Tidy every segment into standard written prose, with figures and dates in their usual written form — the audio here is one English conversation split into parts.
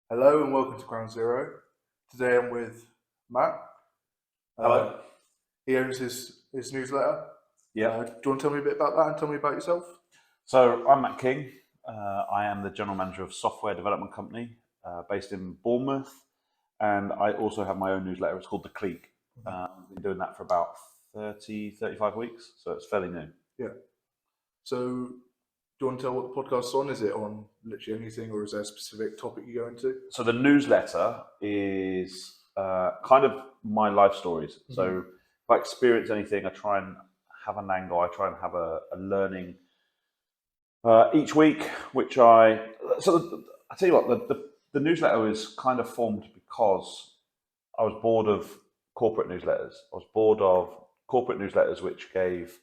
Hello and welcome to Ground Zero. Today I'm with Matt. Uh, Hello. he owns his newsletter. Yeah. Do you want to tell me a bit about that and tell me about yourself? So I'm Matt King. I am the general manager of software development company based in Bournemouth, and I also have my own newsletter. It's called the Clique. I've been doing that for about 35 weeks, so it's fairly new. Yeah. So, do you want to tell what the podcast's on? Is it on literally anything, or is there a specific topic you go into? So the newsletter is kind of my life stories. So if I experience anything, I try and have an angle. I try and have a learning each week, which I tell you what, the newsletter is kind of formed because I was bored of corporate newsletters. I was bored of corporate newsletters which gave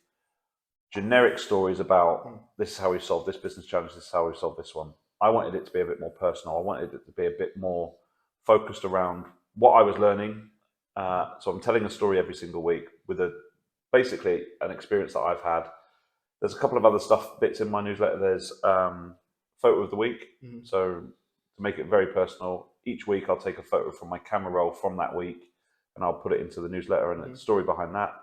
generic stories about this is how we solved this business challenge, this is how we solved this one. I wanted it to be a bit more personal. I wanted it to be a bit more focused around what I was learning. So I'm telling a story every single week with basically an experience that I've had. There's a couple of other bits in my newsletter. There's photo of the week. So to make it very personal, each week I'll take a photo from my camera roll from that week and I'll put it into the newsletter and the story behind that.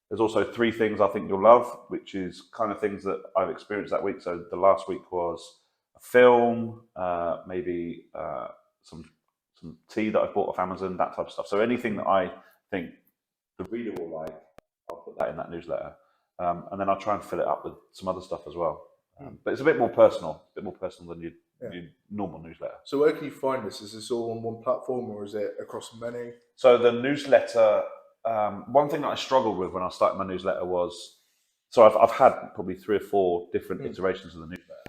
There's also 3 things I think you'll love, which is kind of things that I've experienced that week. So the last week was a film, maybe some tea that I bought off Amazon, that type of stuff. So anything that I think the reader will like, I'll put that in that newsletter. And then I'll try and fill it up with some other stuff as well. But it's a bit more personal than your normal newsletter. So, where can you find this? Is this all on one platform, or is it across many? So the newsletter, one thing that I struggled with when I started my newsletter was, so I've had probably 3 or 4 different iterations of the newsletter.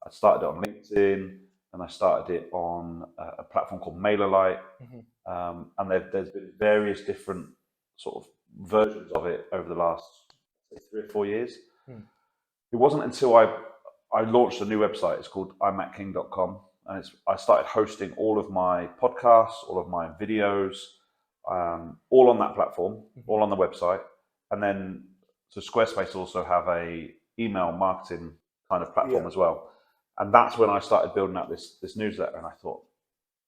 I started it on LinkedIn, and I started it on a platform called MailerLite, and there's been various different sort of versions of it over the last 3 or 4 years. It wasn't until I launched a new website. It's called imatking.com, and I started hosting all of my podcasts, all of my videos, all on that platform, all on the website. And then, so Squarespace also have a email marketing kind of platform as well. And that's when I started building out this newsletter. And I thought,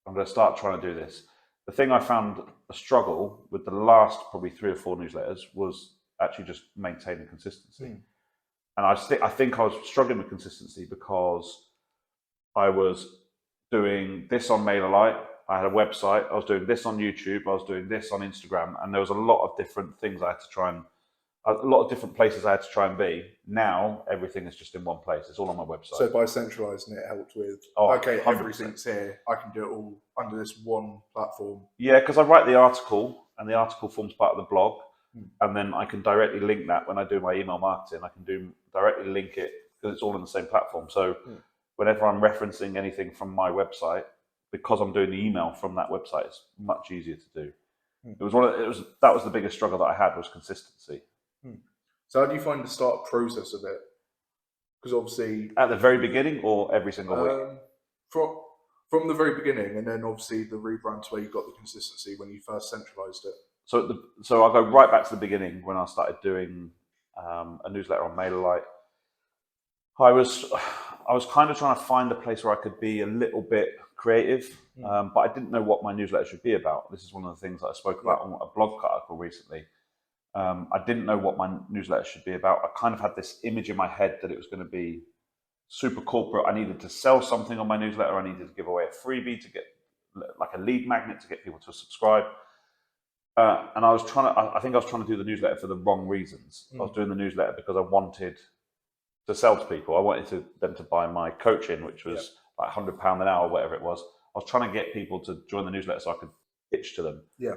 I'm going to start trying to do this. The thing I found a struggle with the last probably 3 or 4 newsletters was actually just maintaining consistency. And I think I was struggling with consistency because I was doing this on MailerLite. I had a website. I was doing this on YouTube. I was doing this on Instagram, and there was a lot of different things I had to try and a lot of different places I had to try and be. Now everything is just in one place. It's all on my website. So by centralising it helped with, okay, 100%. Everything's here. I can do it all under this one platform. Yeah, because I write the article, and the article forms part of the blog, and then I can directly link that when I do my email marketing. I can directly link it because it's all in the same platform. So whenever I'm referencing anything from my website, because I'm doing the email from that website, it's much easier to do. That was the biggest struggle that I had, was consistency. So how do you find the start process of it? Because obviously at the very beginning or every single week? From the very beginning, and then obviously the rebrand to where you got the consistency when you first centralized it. So I'll go right back to the beginning when I started doing a newsletter on MailerLite. I was kind of trying to find a place where I could be a little bit creative, but I didn't know what my newsletter should be about. This is one of the things that I spoke about on a blog article recently. I didn't know what my newsletter should be about. I kind of had this image in my head that it was going to be super corporate. I needed to sell something on my newsletter. I needed to give away a freebie to get like a lead magnet to get people to subscribe. And I think I was trying to do the newsletter for the wrong reasons. I was doing the newsletter because I wanted to sell to people. I wanted them to buy my coaching, which was like £100 an hour, whatever it was. I was trying to get people to join the newsletter so I could pitch to them. Yeah.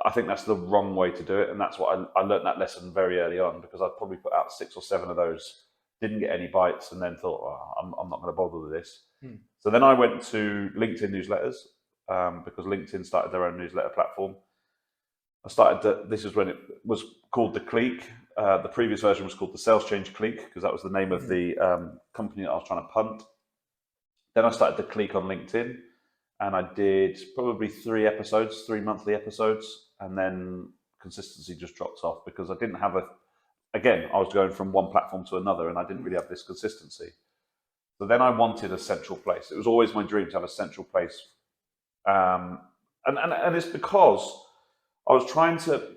I think that's the wrong way to do it. And that's what I learned that lesson very early on, because I'd probably put out 6 or 7 of those, didn't get any bites, and then thought, I'm not going to bother with this. So then I went to LinkedIn newsletters, because LinkedIn started their own newsletter platform. This is when it was called the Clique. The previous version was called the Sales Change Clique, because that was the name of the company that I was trying to punt. Then I started the Clique on LinkedIn, and I did probably 3 monthly episodes, and then consistency just dropped off because I didn't have I was going from one platform to another, and I didn't really have this consistency. So then I wanted a central place. It was always my dream to have a central place. And it's because I was trying to,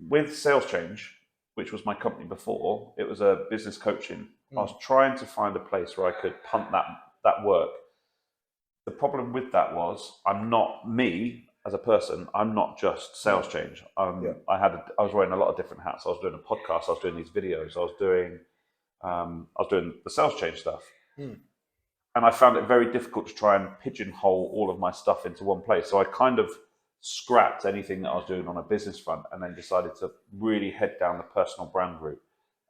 with Sales Change, which was my company before, it was a business coaching. I was trying to find a place where I could punt that work. The problem with that was I'm not me as a person. I'm not just Sales Change. I was wearing a lot of different hats. I was doing a podcast. I was doing these videos. I was doing the Sales Change stuff. And I found it very difficult to try and pigeonhole all of my stuff into one place. So I kind of scrapped anything that I was doing on a business front and then decided to really head down the personal brand route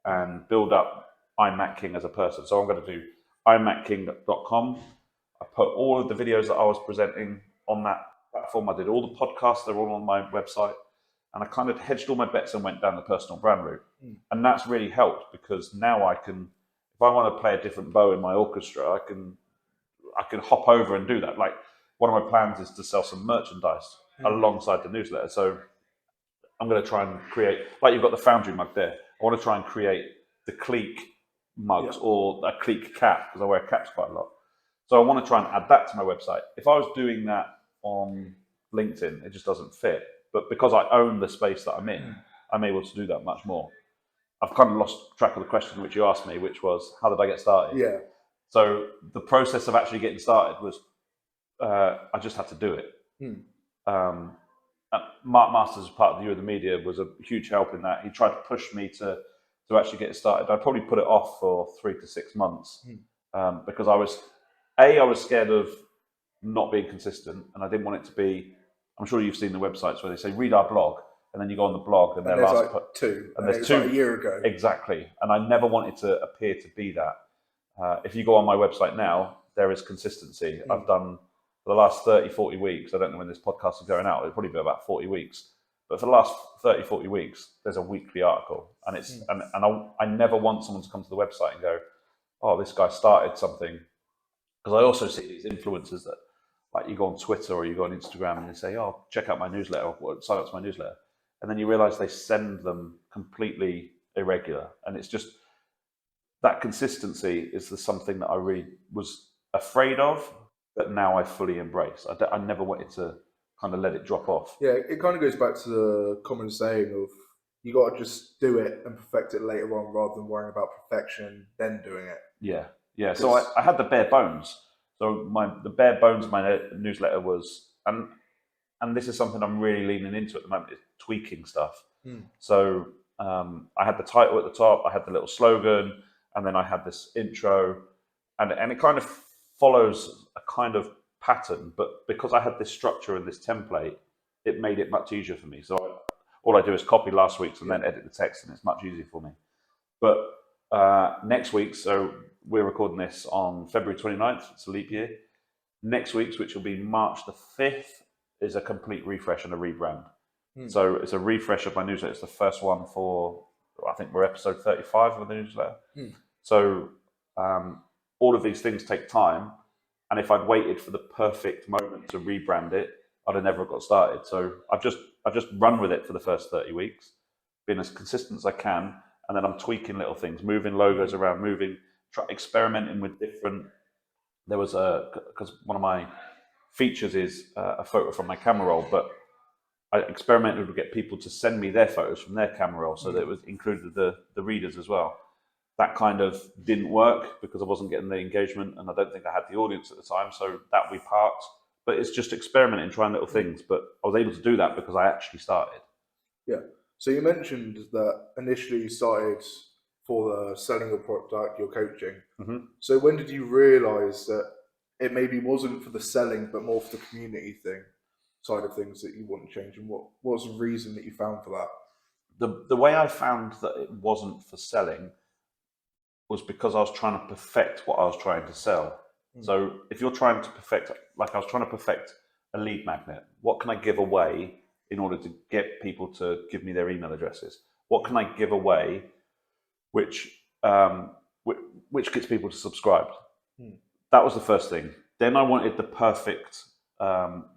and build up I'm Matt King as a person. So I'm going to do immattking.com. I put all of the videos that I was presenting on that platform. I did all the podcasts. They're all on my website. And I kind of hedged all my bets and went down the personal brand route. And that's really helped because now I can, if I want to play a different bow in my orchestra, I can hop over and do that. Like one of my plans is to sell some merchandise alongside the newsletter. So I'm going to try and create, like you've got the Foundry mug there. I want to try and create the Clique mugs or a Clique cap because I wear caps quite a lot. So I want to try and add that to my website. If I was doing that on LinkedIn, it just doesn't fit. But because I own the space that I'm in, I'm able to do that much more. I've kind of lost track of the question which you asked me, which was, how did I get started? Yeah. So the process of actually getting started was, I just had to do it. Mark Masters, as part of the You and the Media, was a huge help in that. He tried to push me to actually get started. I probably put it off for 3 to 6 months because I was scared of not being consistent, and I didn't want it to be. I'm sure you've seen the websites where they say read our blog, and then you go on the blog and there's like two, and there's two like a year ago. Exactly, and I never wanted to appear to be that. If you go on my website now, there is consistency. I've done for the last 30, 40 weeks. I don't know when this podcast is going out. It'll probably be about 40 weeks. But for the last 30, 40 weeks, there's a weekly article. And it's and I never want someone to come to the website and go, oh, this guy started something. Because I also see these influencers that, like, you go on Twitter or you go on Instagram and they say, oh, check out my newsletter, or sign up to my newsletter. And then you realize they send them completely irregular. And it's just, that consistency is something that I really was afraid of, but now I fully embrace. I never wanted to kind of let it drop off. Yeah, it kind of goes back to the common saying of you got to just do it and perfect it later on rather than worrying about perfection then doing it. Yeah. So I had the bare bones. So the bare bones of my newsletter was, and this is something I'm really leaning into at the moment, is tweaking stuff. So I had the title at the top, I had the little slogan, and then I had this intro, and it kind of follows a kind of pattern, but because I had this structure and this template, it made it much easier for me. So all I do is copy last week's and then edit the text, and it's much easier for me. But next week, so we're recording this on February 29th, it's a leap year. Next week's, which will be March the 5th, is a complete refresh and a rebrand. So it's a refresh of my newsletter. It's the first one for, I think we're episode 35 of the newsletter. So all of these things take time. And if I'd waited for the perfect moment to rebrand it, I'd have never got started. So I've just run with it for the first 30 weeks, been as consistent as I can. And then I'm tweaking little things, moving logos around, experimenting with different. There was because one of my features is a photo from my camera roll, but I experimented to get people to send me their photos from their camera roll, so that it was included the readers as well. That kind of didn't work because I wasn't getting the engagement, and I don't think I had the audience at the time, so that we parked. But it's just experimenting, trying little things. But I was able to do that because I actually started. Yeah. So you mentioned that initially you started for the selling your product, your coaching. So when did you realise that it maybe wasn't for the selling, but more for the community side of things that you want to change? And what was the reason that you found for that? The way I found that it wasn't for selling was because I was trying to perfect what I was trying to sell. So if you're trying to perfect, like I was trying to perfect a lead magnet, what can I give away in order to get people to give me their email addresses? What can I give away which gets people to subscribe? That was the first thing. Then I wanted the perfect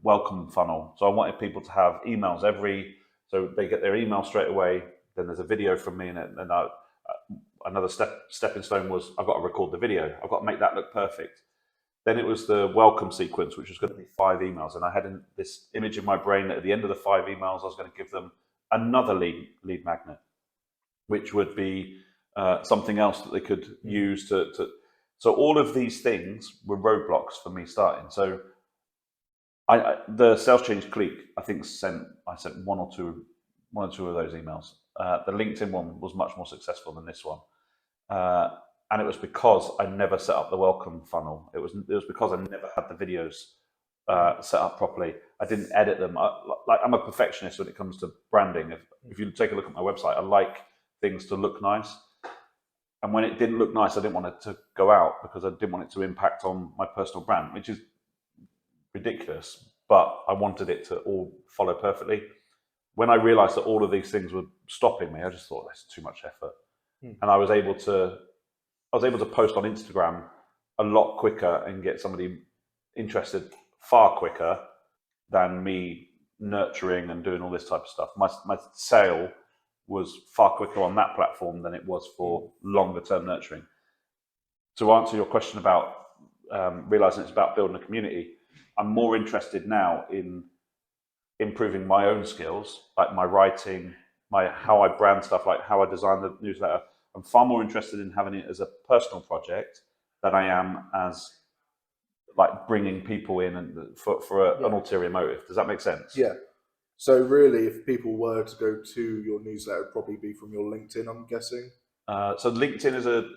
welcome funnel. So I wanted people to have emails so they get their email straight away. Then there's a video from me in it, and another stepping stone was I've got to record the video. I've got to make that look perfect. Then it was the welcome sequence, which was going to be 5 emails. And I had this image in my brain that at the end of the 5 emails, I was going to give them another lead magnet, which would be something else that they could use to. So all of these things were roadblocks for me starting. So the Sales Change Clique, I think I sent one or two of those emails. The LinkedIn one was much more successful than this one. And it was because I never set up the welcome funnel. It was because I never had the videos set up properly. I didn't edit them. I'm a perfectionist when it comes to branding. If you take a look at my website, I like things to look nice. And when it didn't look nice, I didn't want it to go out because I didn't want it to impact on my personal brand, which is ridiculous. But I wanted it to all follow perfectly. When I realized that all of these things were stopping me, I just thought that's too much effort. And I was able to post on Instagram a lot quicker and get somebody interested far quicker than me nurturing and doing all this type of stuff. My sale was far quicker on that platform than it was for longer term nurturing. To answer your question about realizing it's about building a community, I'm more interested now in improving my own skills, like my writing, how I brand stuff, like how I design the newsletter. I'm far more interested in having it as a personal project than I am as like bringing people in and for an ulterior motive. Does that make sense? Yeah. So really, if people were to go to your newsletter, it'd probably be from your LinkedIn, I'm guessing. So LinkedIn is a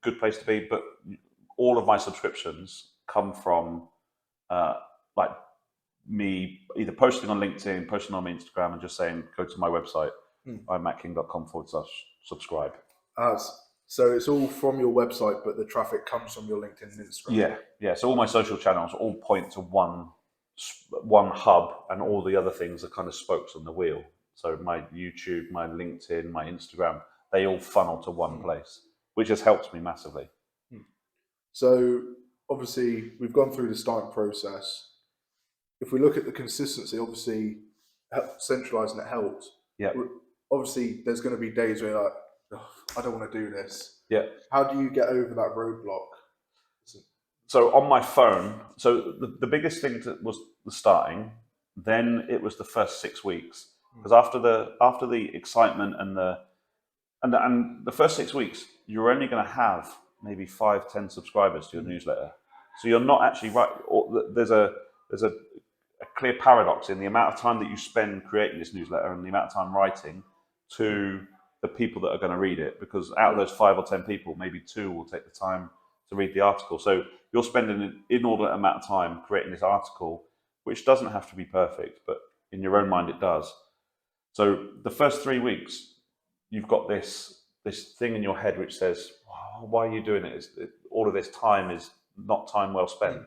good place to be, but all of my subscriptions come from like me either posting on LinkedIn, posting on Instagram, and just saying go to my website, iMattking.com/subscribe. So it's all from your website, but the traffic comes from your LinkedIn and Instagram. Yeah. So all my social channels all point to one hub, and all the other things are kind of spokes on the wheel. So my YouTube, my LinkedIn, my Instagram, they all funnel to one place, which has helped me massively. So obviously we've gone through the starting process. If we look at the consistency, obviously centralizing it helped. Yeah. Obviously there's going to be days where you're like, oh, I don't want to do this. Yeah. How do you get over that roadblock? So on my phone, so the biggest thing was the starting. Then it was the first 6 weeks, because after the excitement and the first 6 weeks, you're only going to have maybe 5-10 subscribers to your newsletter. So you're not actually right. There's a clear paradox in the amount of time that you spend creating this newsletter and the amount of time writing to the people that are going to read it, because out of those 5 or 10 people, maybe 2 will take the time to read the article. So you're spending an inordinate amount of time creating this article, which doesn't have to be perfect, but in your own mind it does. So the first 3 weeks, you've got this thing in your head which says, oh, why are you doing it? All of this time is not time well spent.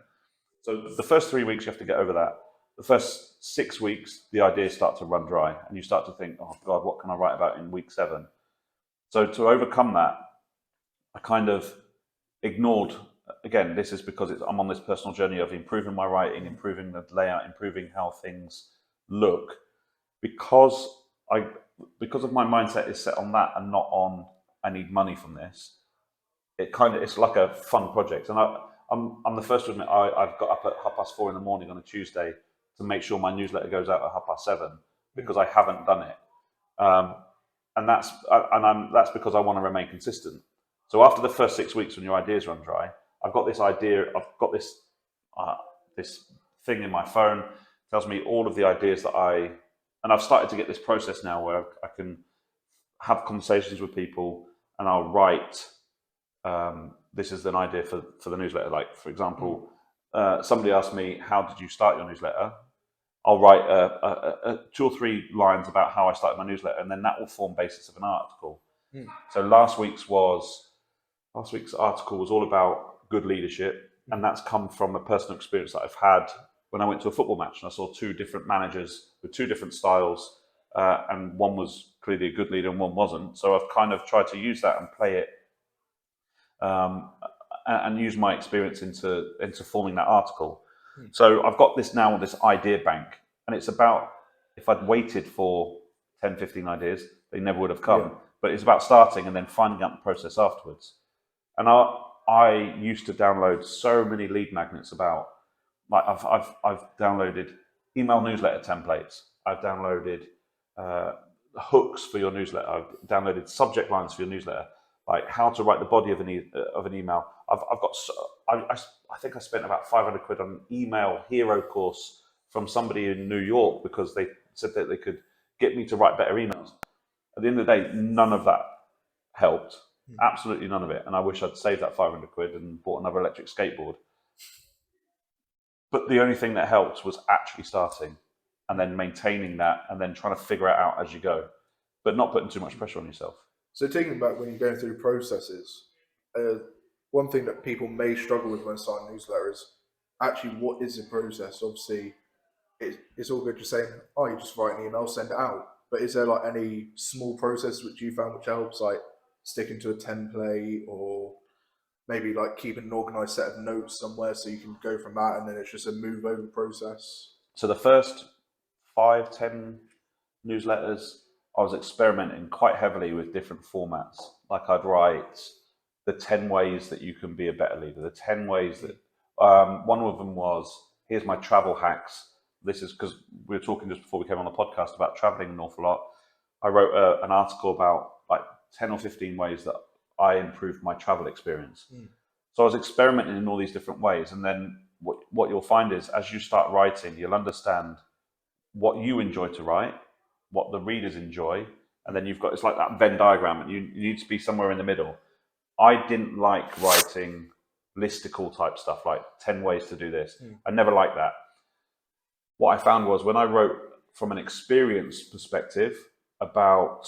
So the first 3 weeks, you have to get over that. The first 6 weeks, the ideas start to run dry, and you start to think, oh God, what can I write about in week 7? So to overcome that, I kind of ignored, again, this is because I'm on this personal journey of improving my writing, improving the layout, improving how things look, because of my mindset is set on that and not on I need money from this. It's like a fun project, and I'm the first to admit I've got up at 4:30 in the morning on a Tuesday to make sure my newsletter goes out at 7:30 because I haven't done it, and that's because I want to remain consistent. So after the first 6 weeks, when your ideas run dry, I've got this idea. I've got this thing in my phone tells me all of the ideas that and I've started to get this process now where I can have conversations with people and I'll write. This is an idea for the newsletter. Like, for example, somebody asked me, how did you start your newsletter? I'll write 2 or 3 lines about how I started my newsletter, and then that will form basis of an article. So last week's article was all about good leadership, and that's come from a personal experience that I've had when I went to a football match and I saw 2 different managers with 2 different styles, and one was clearly a good leader and one wasn't. So I've kind of tried to use that and play it and use my experience into forming that article. So I've got this idea bank, and it's about, if I'd waited for 10, 15 ideas, they never would have come. but it's about starting and then finding out the process afterwards. And I used to download so many lead magnets about, like I've downloaded email newsletter templates. I've downloaded hooks for your newsletter. I've downloaded subject lines for your newsletter, like how to write the body of an email. I think I spent about 500 quid on an email hero course from somebody in New York because they said that they could get me to write better emails. At the end of the day, none of that helped. Absolutely none of it. And I wish I'd saved that 500 quid and bought another electric skateboard. But the only thing that helped was actually starting and then maintaining that and then trying to figure it out as you go, but not putting too much pressure on yourself. So taking back when you're going through processes, one thing that people may struggle with when starting newsletters is actually what is the process? Obviously, it's all good just saying, oh, you just write an email, send it out. But is there like any small process which you found which helps, like sticking to a template or maybe like keeping an organized set of notes somewhere so you can go from that and then it's just a move over process? So the first 5-10 newsletters, I was experimenting quite heavily with different formats. Like I'd write the 10 ways that you can be a better leader, the 10 ways that, one of them was, here's my travel hacks. This is because we were talking just before we came on the podcast about traveling an awful lot. I wrote an article about like 10 or 15 ways that I improved my travel experience. So I was experimenting in all these different ways. And then what you'll find is as you start writing, you'll understand what you enjoy to write, what the readers enjoy, and then you've got, it's like that Venn diagram, and you need to be somewhere in the middle. I didn't like writing listicle type stuff, like 10 ways to do this. I never liked that. What I found was when I wrote from an experience perspective about,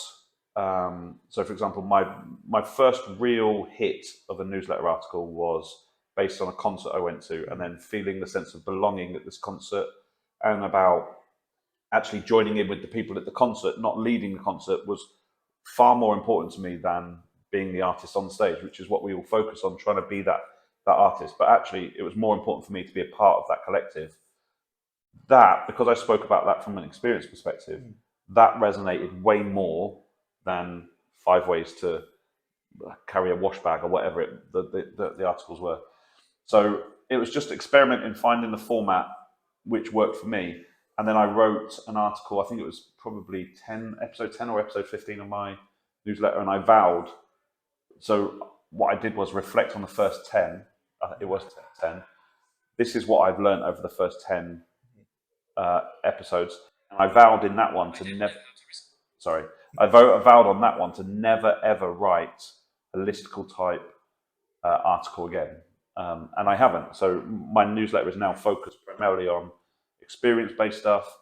so for example, my first real hit of a newsletter article was based on a concert I went to and then feeling the sense of belonging at this concert and about actually joining in with the people at the concert, not leading the concert, was far more important to me than being the artist on stage, which is what we all focus on, trying to be that artist. But actually, it was more important for me to be a part of that collective. That, because I spoke about that from an experience perspective, that resonated way more than 5 ways to carry a wash bag or whatever the articles were. So it was just experimenting, finding the format which worked for me. And then I wrote an article, I think it was probably episode 10 or episode 15 of my newsletter, and I vowed. So what I did was reflect on the first 10. It was 10. This is what I've learned over the first 10 episodes. And I vowed in that one to never, I vowed on that one to never, ever write a listicle type article again. And I haven't. So my newsletter is now focused primarily on experience-based stuff,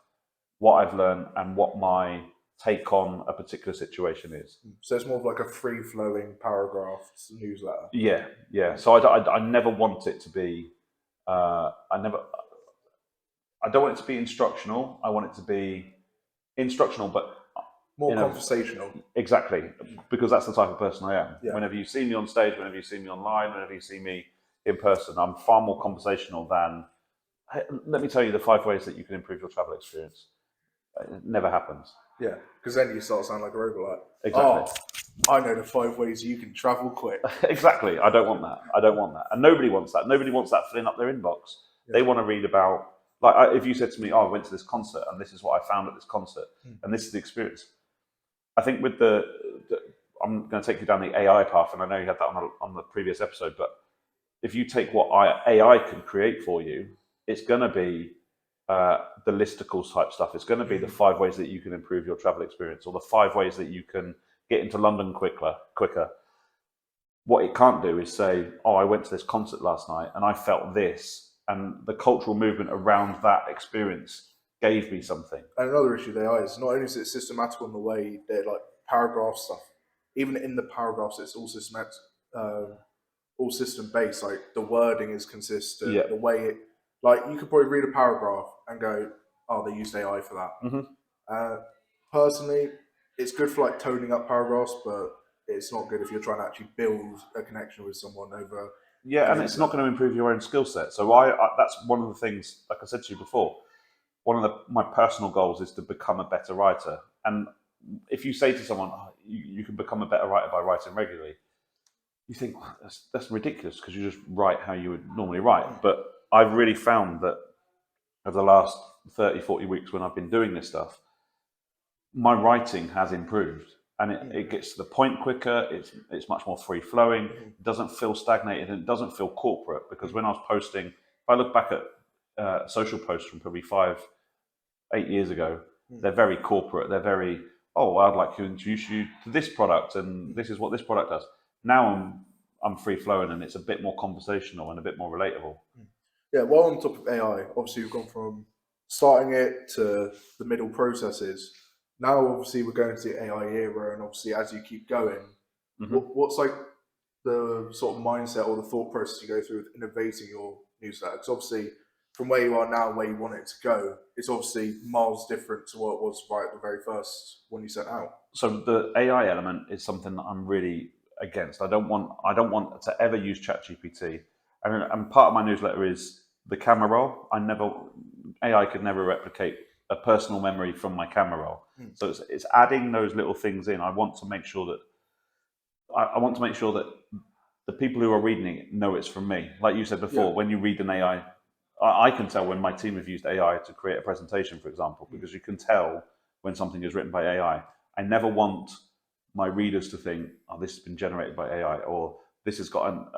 what I've learned, and what my take on a particular situation is. So it's more of like a free-flowing paragraph newsletter. Yeah. So I never want it to be. I don't want it to be instructional. I want it to be instructional, but more conversational. Exactly, because that's the type of person I am. Yeah. Whenever you see me on stage, whenever you see me online, whenever you see me in person, I'm far more conversational than, hey, let me tell you the 5 ways that you can improve your travel experience. It never happens. Yeah, because then you start sounding like a robot. Exactly. Oh, I know the 5 ways you can travel quick. Exactly. I don't want that. And nobody wants that. Nobody wants that filling up their inbox. Yeah. They want to read about, like, if you said to me, oh, I went to this concert and this is what I found at this concert and this is the experience. I think with I'm going to take you down the AI path, and I know you had that on the previous episode, but if you take what AI can create for you, it's going to be the listicles type stuff. It's going to be the 5 ways that you can improve your travel experience, or the 5 ways that you can get into London quicker. What it can't do is say, oh, I went to this concert last night and I felt this, and the cultural movement around that experience gave me something. And another issue with AI is not only is it systematical in the way they're like paragraph stuff, even in the paragraphs, it's all systematic, all system based. Like the wording is consistent. Yeah. The way it, like you could probably read a paragraph and go, oh, they used AI for that. Personally, it's good for like toning up paragraphs, but it's not good if you're trying to actually build a connection with someone over. Yeah, and it's not going to improve your own skill set. So that's one of the things, like I said to you before, one of my personal goals is to become a better writer. And if you say to someone, oh, you can become a better writer by writing regularly, you think that's ridiculous because you just write how you would normally write. But I've really found that over the last 30, 40 weeks when I've been doing this stuff, my writing has improved, and it gets to the point quicker. It's much more free flowing. It doesn't feel stagnated, and it doesn't feel corporate. Because when I was posting, if I look back at social posts from probably 5, 8 years ago, they're very corporate. They're very, oh, I'd like to introduce you to this product, and this is what this product does. Now I'm free flowing, and it's a bit more conversational and a bit more relatable. Yeah, while on top of AI, obviously we've gone from starting it to the middle processes. Now, obviously, we're going to the AI era, and obviously, as you keep going, what's like the sort of mindset or the thought process you go through with innovating your newsletter? Because obviously, from where you are now, where you want it to go, it's obviously miles different to what it was right at the very first one you sent out. So the AI element is something that I'm really against. I don't want to ever use ChatGPT. And part of my newsletter is the camera roll. AI could never replicate a personal memory from my camera roll. So it's adding those little things in. I want to make sure that the people who are reading it know it's from me. Like you said before, when you read an AI, I can tell when my team have used AI to create a presentation, for example, because you can tell when something is written by AI. I never want my readers to think, oh, this has been generated by AI, or this has got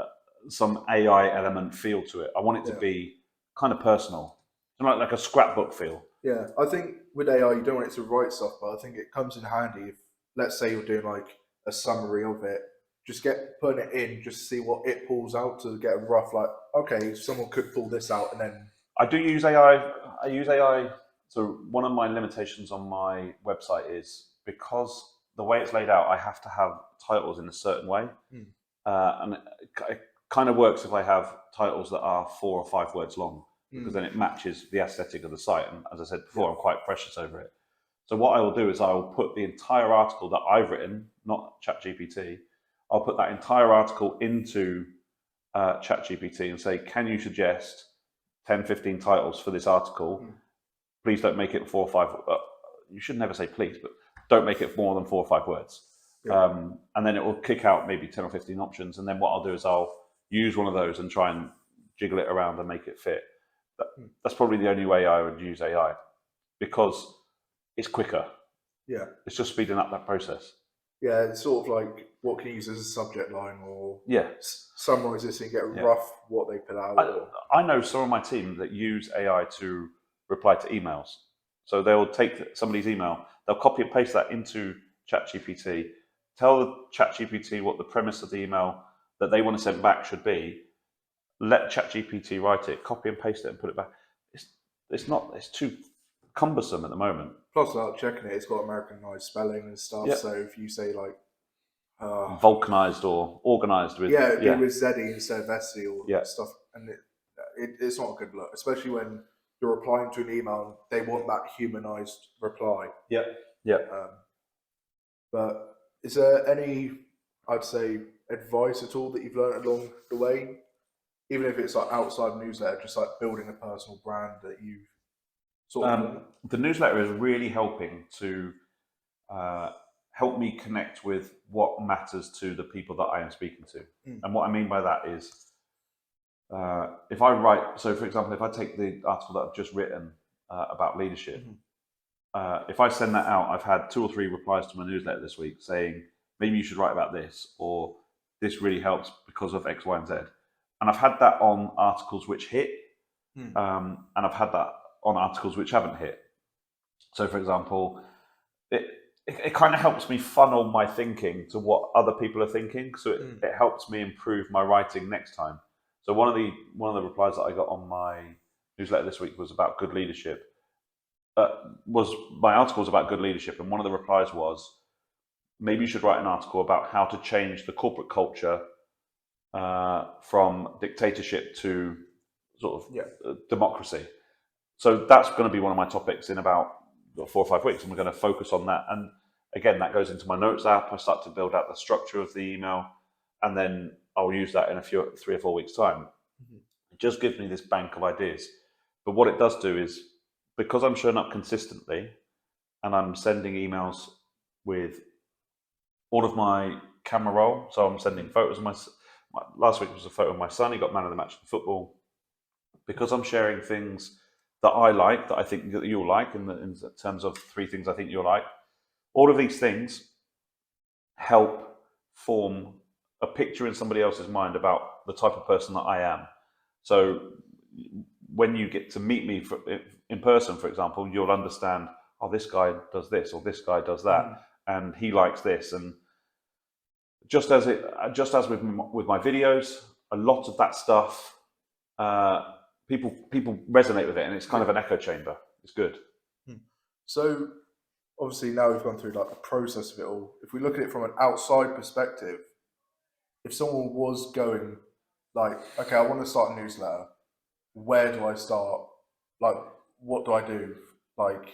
some AI element feel to it. I want it to be kind of personal, like a scrapbook feel. Yeah, I think with AI, you don't want it to write stuff, but I think it comes in handy if, let's say, you're doing like a summary of it. Just putting it in, just see what it pulls out to get a rough, like, okay, someone could pull this out, and then I do use AI. I use AI. So one of my limitations on my website is because the way it's laid out, I have to have titles in a certain way, and it kind of works if I have titles that are 4 or 5 words long, because then it matches the aesthetic of the site. And as I said before, I'm quite precious over it. So what I will do is I will put the entire article that I've written, not ChatGPT, I'll put that entire article into ChatGPT and say, can you suggest 10, 15 titles for this article? Please don't make it 4 or 5. You should never say please, but don't make it more than 4 or 5 words. And then it will kick out maybe 10 or 15 options. And then what I'll do is I'll use one of those and try and jiggle it around and make it fit. That's probably the only way I would use AI, because it's quicker. Yeah. It's just speeding up that process. Yeah, it's sort of like what can you use as a subject line, or summarize this and get rough what they put out. I know some of my team that use AI to reply to emails. So they'll take somebody's email, they'll copy and paste that into ChatGPT, tell the ChatGPT what the premise of the email that they want to send back should be, let ChatGPT write it, copy and paste it and put it back. It's too cumbersome at the moment. Plus, without checking it, it's got Americanized spelling and stuff. So if you say like vulcanized or organized with it'd be with Zeddy instead of Essie or stuff, and it's not a good look, especially when you're replying to an email and they want that humanized reply. But is there any, I'd say, advice at all that you've learned along the way, even if it's like outside newsletter, just like building a personal brand that you've sort of the newsletter is really helping to help me connect with what matters to the people that I am speaking to. And what I mean by that is, if I write, so for example, if I take the article that I've just written about leadership, if I send that out, I've had 2 or 3 replies to my newsletter this week saying, maybe you should write about this, or this really helps because of X, Y, and Z. And I've had that on articles which hit, and I've had that on articles which haven't hit. So for example, it kind of helps me funnel my thinking to what other people are thinking. So it helps me improve my writing next time. So one of the replies that I got on my newsletter this week was about good leadership. My article was about good leadership, and one of the replies was, maybe you should write an article about how to change the corporate culture from dictatorship to sort of democracy. So that's going to be one of my topics in about 4 or 5 weeks, and we're going to focus on that. And again, that goes into my notes app. I start to build out the structure of the email, and then I'll use that in 3 or 4 weeks' time. It just gives me this bank of ideas. But what it does do is, because I'm showing up consistently and I'm sending emails with all of my camera roll. So I'm sending photos of my last week was a photo of my son. He got man of the match in football. Because I'm sharing things that I like, that I think that you'll like, in terms of 3 things I think you'll like. All of these things help form a picture in somebody else's mind about the type of person that I am. So when you get to meet me in person, for example, you'll understand, oh, this guy does this, or this guy does that, and he likes this. And just as with my videos, a lot of that stuff, people resonate with it, and it's kind of an echo chamber. It's good. So obviously now we've gone through like the process of it all. If we look at it from an outside perspective, if someone was going like, okay, I want to start a newsletter, where do I start? Like, what do I do? Like,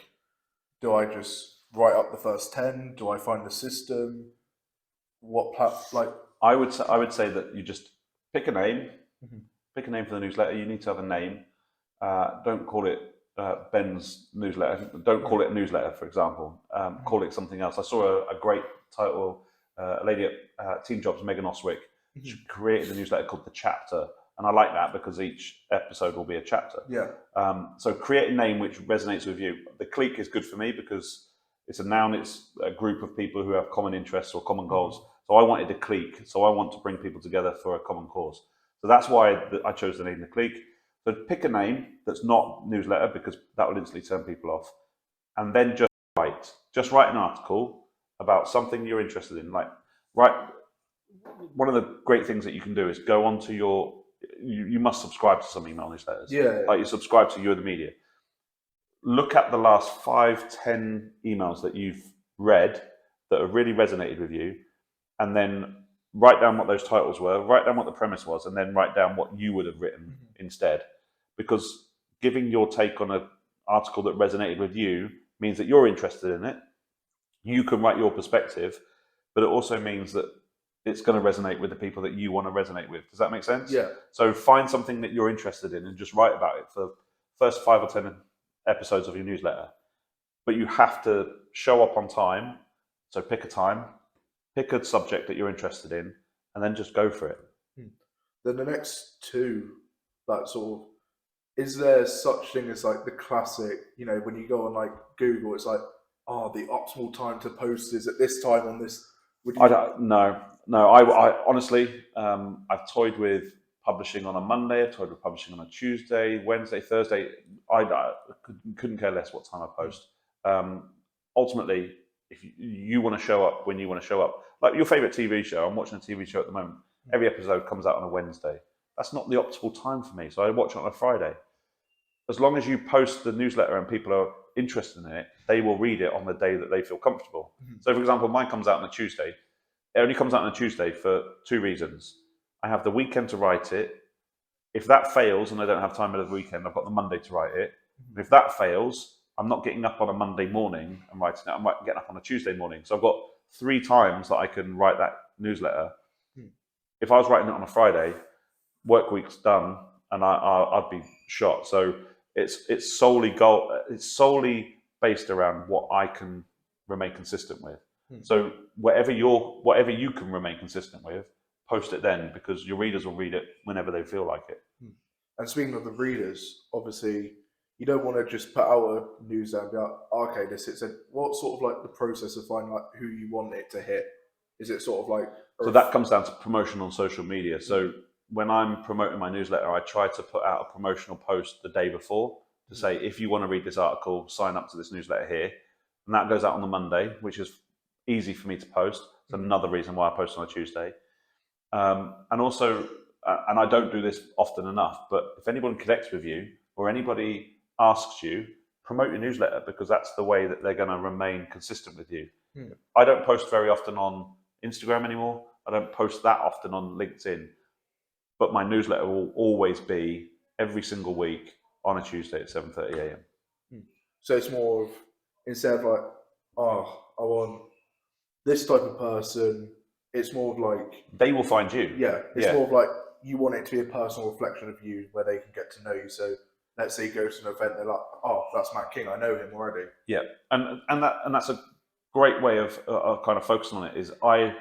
do I just write up the first 10? Do I find the system? I would say that you just pick a name. Pick a name for the newsletter. You need to have a name. Don't call it Ben's newsletter. Don't call it a newsletter, for example. Call it something else. I saw a great title. A lady at Team Jobs, Megan Oswick, she created a newsletter called The Chapter. And I like that because each episode will be a chapter. Yeah. So create a name which resonates with you. The Clique is good for me because it's a noun. It's a group of people who have common interests or common goals. So I wanted a clique. So I want to bring people together for a common cause. So that's why I chose the name The Clique. So pick a name that's not newsletter, because that will instantly turn people off. And then just write an article about something you're interested in. Like, one of the great things that you can do is go onto you must subscribe to some email newsletters. Yeah. Like, you subscribe to You and the Media. Look at the last 5-10 emails that you've read that have really resonated with you, and then write down what those titles were, write down what the premise was, and then write down what you would have written instead. Because giving your take on an article that resonated with you means that you're interested in it. You can write your perspective, but it also means that it's going to resonate with the people that you want to resonate with. Does that make sense? Yeah. So find something that you're interested in and just write about it for the first 5 or 10 episodes of your newsletter. But you have to show up on time. So pick a time, pick a subject that you're interested in, and then just go for it. Then the next 2, like, sort of, is there such thing as like the classic, when you go on like Google, it's like, the optimal time to post is at this time on this. No. I honestly, I've toyed with publishing on a Monday. I've toyed with publishing on a Tuesday, Wednesday, Thursday. I couldn't care less what time I post. Ultimately, if you want to show up when you want to show up, like your favorite TV show, I'm watching a TV show at the moment. Every episode comes out on a Wednesday. That's not the optimal time for me, so I watch it on a Friday. As long as you post the newsletter and people are interested in it, they will read it on the day that they feel comfortable. So, for example, mine comes out on a Tuesday. It only comes out on a Tuesday for 2 reasons. I have the weekend to write it. If that fails and I don't have time over the weekend, I've got the Monday to write it. And if that fails, I'm not getting up on a Monday morning and writing it. I'm getting up on a Tuesday morning. So I've got 3 times that I can write that newsletter. If I was writing it on a Friday, work week's done, and I'd be shot. So it's solely based around what I can remain consistent with. So whatever you can remain consistent with, post it then, because your readers will read it whenever they feel like it. And speaking of the readers, obviously you don't want to just put out a news and be like, okay, this is what sort of like the process of finding like who you want it to hit? Is it sort of like so that comes down to promotion on social media. So when I'm promoting my newsletter, I try to put out a promotional post the day before to say, if you want to read this article, sign up to this newsletter here. And that goes out on the Monday, which is easy for me to post. It's another reason why I post on a Tuesday. And also, and I don't do this often enough, but if anyone connects with you or anybody asks you, promote your newsletter, because that's the way that they're going to remain consistent with you. I don't post very often on Instagram anymore. I don't post that often on LinkedIn. But my newsletter will always be every single week on a Tuesday at 7:30 a.m. So it's more of, instead of like, I want this type of person, it's more of like... They will find you. Yeah, it's more of like, you want it to be a personal reflection of you where they can get to know you. So let's say you go to an event, they're like, that's Matt King, I know him already. Yeah, and that's a great way of kind of focusing on it is I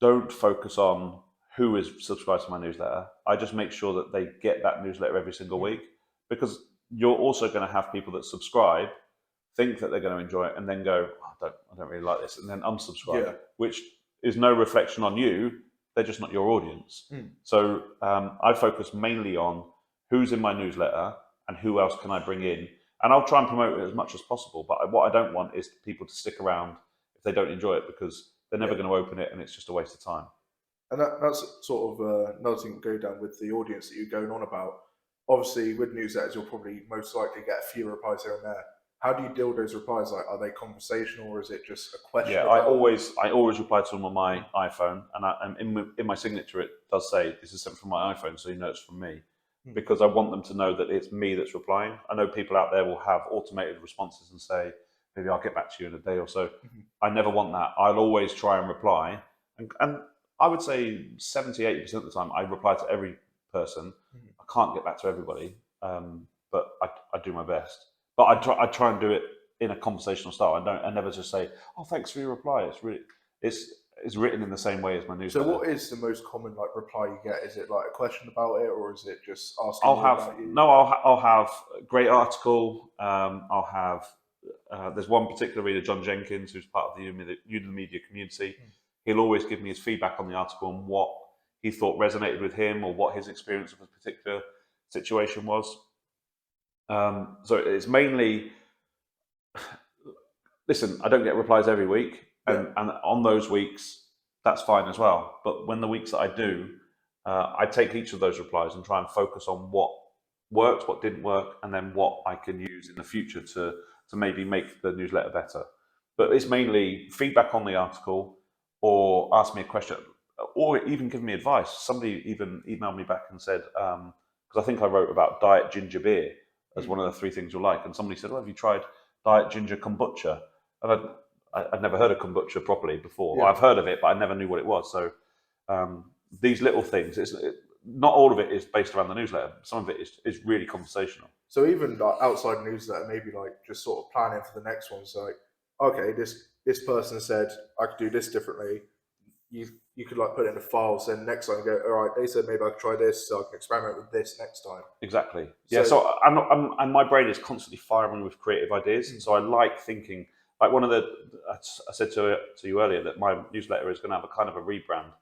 don't focus on who is subscribed to my newsletter. I just make sure that they get that newsletter every single week, because you're also going to have people that subscribe, think that they're going to enjoy it, and then go, oh, I don't really like this, and then unsubscribe, which is no reflection on you. They're just not your audience. So I focus mainly on who's in my newsletter and who else can I bring in. And I'll try and promote it as much as possible. But what I don't want is people to stick around if they don't enjoy it, because they're never going to open it and it's just a waste of time. And that's sort of another thing to go down with the audience that you're going on about. Obviously, with newsletters, you'll probably most likely get a few replies here and there. How do you deal with those replies? Like, are they conversational, or is it just a question? Yeah, I always reply to them on my iPhone, and in my signature it does say this is sent from my iPhone, so you know it's from me, because I want them to know that it's me that's replying. I know people out there will have automated responses and say, maybe I'll get back to you in a day or so. I never want that. I'll always try and reply, and I would say 70-80% of the time I reply to every person. I can't get back to everybody, but I do my best. But I try and do it in a conversational style. I never just say, "Oh, thanks for your reply." It's written in the same way as my newsletter. So, what is the most common reply you get? Is it like a question about it, or is it just asking about you? I'll have a great article. I'll have there's one particular reader, John Jenkins, who's part of the Media community. He'll always give me his feedback on the article and what he thought resonated with him, or what his experience of a particular situation was. So it's mainly, listen, I don't get replies every week, and on those weeks, that's fine as well. But when the weeks that I do, I take each of those replies and try and focus on what worked, what didn't work, and then what I can use in the future to maybe make the newsletter better. But it's mainly feedback on the article, or ask me a question, or even give me advice. Somebody even emailed me back and said, because I think I wrote about diet ginger beer as one of the 3 things you'll like. And somebody said, "Well, have you tried diet ginger kombucha?" And I'd never heard of kombucha properly before. Well, I've heard of it, but I never knew what it was. So these little things, not all of it is based around the newsletter. Some of it is really conversational. So even outside newsletter, maybe just sort of planning for the next one. So okay, this person said I could do this differently. You could put it in a file, so next time you go, all right, they said maybe I could try this, so I can experiment with this next time. Exactly. So and my brain is constantly firing with creative ideas. So I like thinking, like I said to you earlier that my newsletter is going to have a kind of a rebrand.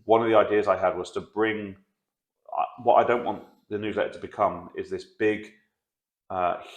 One of the ideas I had was to bring, what I don't want the newsletter to become is this big,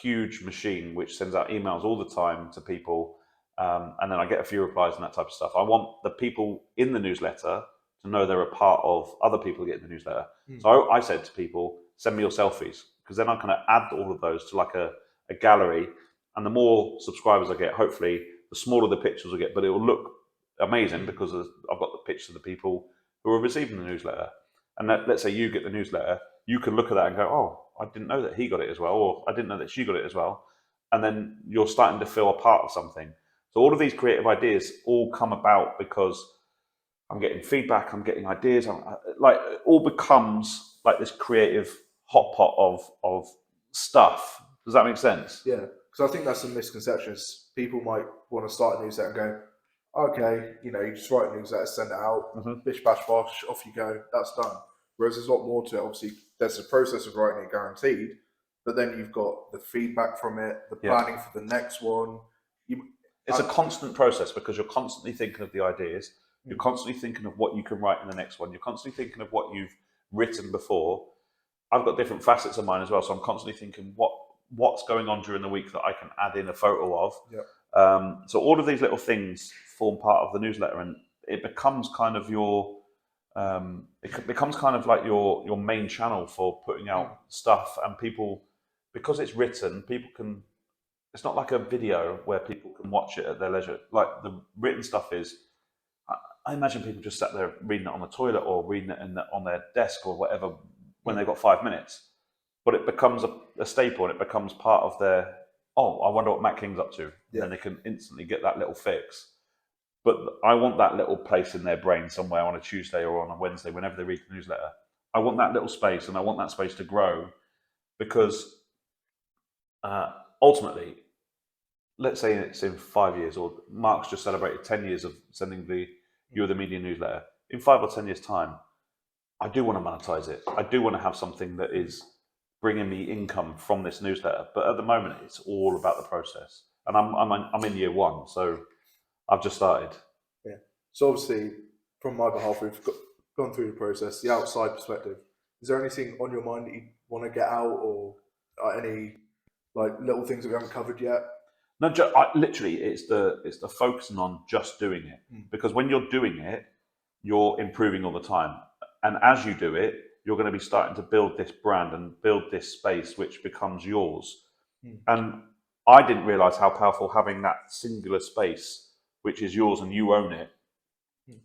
huge machine which sends out emails all the time to people. And then I get a few replies and that type of stuff. I want the people in the newsletter to know they're a part of other people getting the newsletter. So I said to people, send me your selfies, because then I can add all of those to a gallery. And the more subscribers I get, hopefully, the smaller the pictures I get, but it will look amazing because I've got the pictures of the people who are receiving the newsletter. And let's say you get the newsletter, you can look at that and go, "Oh, I didn't know that he got it as well," or "I didn't know that she got it as well." And then you're starting to feel a part of something. So all of these creative ideas all come about because I'm getting feedback, I'm getting ideas. It all becomes like this creative hot pot of stuff. Does that make sense? Yeah, because I think that's some misconceptions. People might want to start a newsletter and go, okay, you just write a newsletter, send it out, bish bash bosh, off you go, that's done. Whereas there's a lot more to it. Obviously, there's the process of writing it guaranteed, but then you've got the feedback from it, the planning for the next one. It's a constant process, because you're constantly thinking of the ideas. You're constantly thinking of what you can write in the next one. You're constantly thinking of what you've written before. I've got different facets of mine as well, so I'm constantly thinking what's going on during the week that I can add in a photo of. So all of these little things form part of the newsletter, and it becomes kind of your your main channel for putting out stuff. And people, because it's written, people can. It's not like a video where people can watch it at their leisure. Like the written stuff is, I imagine people just sat there reading it on the toilet or reading it on their desk or whatever when they've got 5 minutes. But it becomes a staple, and it becomes part of their, "Oh, I wonder what Matt King's up to." And then they can instantly get that little fix. But I want that little place in their brain somewhere on a Tuesday or on a Wednesday, whenever they read the newsletter. I want that little space, and I want that space to grow, because ultimately, let's say it's in 5 years, or Mark's just celebrated 10 years of sending the You're the Media newsletter. In 5 or 10 years' time, I do want to monetize it. I do want to have something that is bringing me income from this newsletter. But at the moment, it's all about the process. And I'm in year 1, so I've just started. Yeah. So obviously, from my behalf, we've gone through the process, the outside perspective. Is there anything on your mind that you want to get out, or any like little things that we haven't covered yet? No, literally, it's the focusing on just doing it. Because when you're doing it, you're improving all the time. And as you do it, you're going to be starting to build this brand and build this space, which becomes yours. And I didn't realize how powerful having that singular space, which is yours and you own it.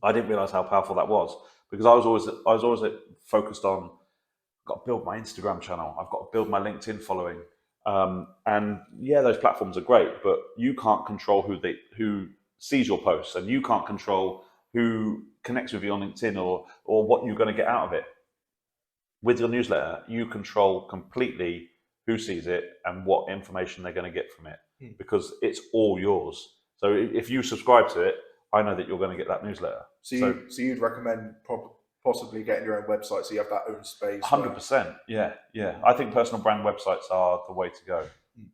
I didn't realize how powerful that was, because I was always focused on, I've got to build my Instagram channel. I've got to build my LinkedIn following. And yeah, those platforms are great, but you can't control who sees your posts, and you can't control who connects with you on LinkedIn or what you're going to get out of it. With your newsletter, you control completely who sees it and what information they're going to get from it, because it's all yours. So if you subscribe to it, I know that you're going to get that newsletter. So you'd recommend possibly getting your own website so you have that own space? 100%. Yeah. I think personal brand websites are the way to go.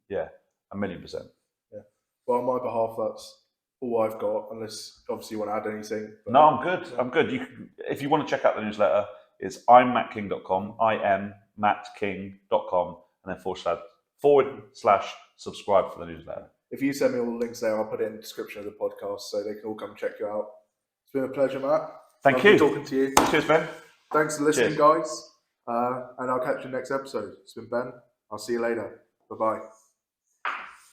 Yeah, 1,000,000%. Yeah. Well, on my behalf, that's all I've got, unless obviously you want to add anything. No, I'm good. I'm good. If you want to check out the newsletter, it's immattking.com, immattking.com, and then /subscribe for the newsletter. If you send me all the links there, I'll put it in the description of the podcast so they can all come check you out. It's been a pleasure, Matt. Thank you. Talking to you. Cheers, Ben. Thanks for listening, guys. And I'll catch you next episode. It's been Ben. I'll see you later. Bye-bye.